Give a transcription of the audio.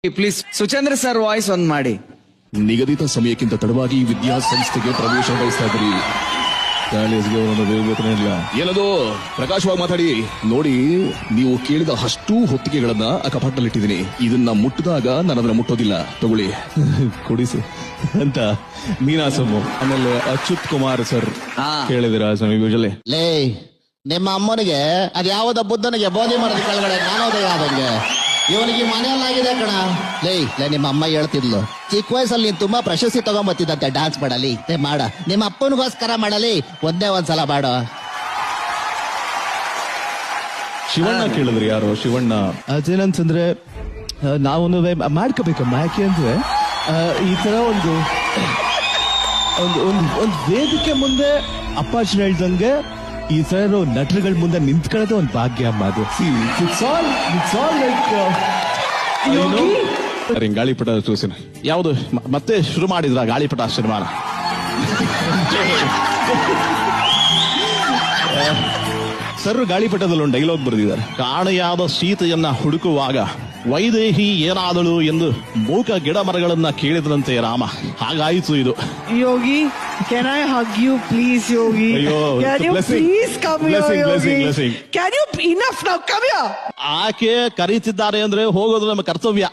Please Suchendra sir voice ಒಂದ್ ಮಾಡಿ. ನಿಗದಿತ ಸಮಯಕ್ಕಿಂತ ತಡವಾಗಿ ವಿದ್ಯಾಸಂಸ್ಥೆಗೆ ಪ್ರವೇಶ ಬಯಸ್ತಾ ಇದ್ರಿ. ಕಾಲೇಜ್ಗೆ ಇಲ್ಲ ಏನದು ಪ್ರಕಾಶವಾಗಿ ಮಾತಾಡಿ. ನೋಡಿ, ನೀವು ಕೇಳಿದ ಅಷ್ಟೂ ಹೊತ್ತಿಗೆಗಳನ್ನ ಕಪಾಟಲ್ಲಿಟ್ಟಿದ್ದೀನಿ. ಇದನ್ನ ಮುಟ್ಟಿದಾಗ ನಾನು ಅದನ್ನ ಮುಟ್ಟೋದಿಲ್ಲ. ತಗೊಳ್ಳಿ ಕೊಡಿಸಿ ಅಂತ ಮೀನಾಸಮ್ಮು. ಆಮೇಲೆ ಅಚ್ಯುತ್ ಕುಮಾರ್ ಸರ್ ಕೇಳಿದಿರ ಯೂಶಲಿ. ಲೇ, ನಿಮ್ಮ ಅಮ್ಮನಿಗೆ ಅದ್ಯಾವುದ ಬುದ್ಧನಿಗೆ ಬೋಧಿ ಮರದ ಕೆಳಗಡೆ ಜ್ಞಾನೋದಯ ಆದಂಗೆ ಇವನಿಗೆ ಮನೆಯಲ್ಲಾಗಿದೆ ಕಣ. ಲೇ, ನಿಮ್ಮ ಅಮ್ಮ ಹೇಳ್ತಿದ್ಲು, ಚಿಕ್ಕ ವಯಸ್ಸಲ್ಲಿ ನೀನ್ ತುಂಬಾ ಪ್ರಶಸ್ತಿ ತಗೊಂಬತ್ತಿದಂತೆ ಡ್ಯಾನ್ಸ್ ಮಾಡಲಿ ಮಾಡ, ನಿಮ್ಮ ಅಪ್ಪನಿಗೋಸ್ಕರ ಮಾಡಲಿ, ಒಂದೇ ಒಂದ್ಸಲ ಮಾಡೋ. ಶಿವಣ್ಣ ಕೇಳಿದ್ರಿ. ಯಾರು ಶಿವಣ್ಣ? ಅದೇನಂತಂದ್ರೆ ನಾವು ಮಾಡ್ಕೋಬೇಕಮ್ಮ. ಯಾಕೆ ಅಂದ್ರೆ ಈ ತರ ಒಂದು ವೇದಿಕೆ ಮುಂದೆ ಅಪ್ಪಾಜಿ ಹೇಳ್ದಂಗೆ ಈ ತರ ನಟರುಗಳ ಮುಂದೆ ನಿಂತ್ಕೊಳ್ಳೋದು ಒಂದು ಭಾಗ್ಯ ಅಮ್ಮ. ಅದು ಲೈಕ್ ಗಾಳಿಪಟ ತೋರಿಸಿನ ಯಾವುದು ಮತ್ತೆ ಶುರು ಮಾಡಿದ್ರ ಗಾಳಿಪಟ ಸಿನಿಮಾನ. ಸರ್ ಗಾಳಿಪಟದಲ್ಲಿ ಒಂದು ಡೈಲಾಗ್ ಬರೆದಿದ್ದಾರೆ. ಕಾಣೆಯಾದ ಸೀತೆಯನ್ನ ಹುಡುಕುವಾಗ ವೈದೇಹಿ ಏನಾದಳು ಎಂದು ಮೂಕ ಗಿಡ ಮರಗಳನ್ನ ಕೇಳಿದ್ರಂತೆ ರಾಮ. ಹಾಗಾಯಿತು ಇದು. Yogi, can I hug you, please, Yogi? Can you please come here, Yogi? Can you enough now? Come here. ಆಕೆ ಕರೀತಿದ್ದಾರೆ ಅಂದ್ರೆ ಹೋಗೋದು ನಮ್ಮ ಕರ್ತವ್ಯ.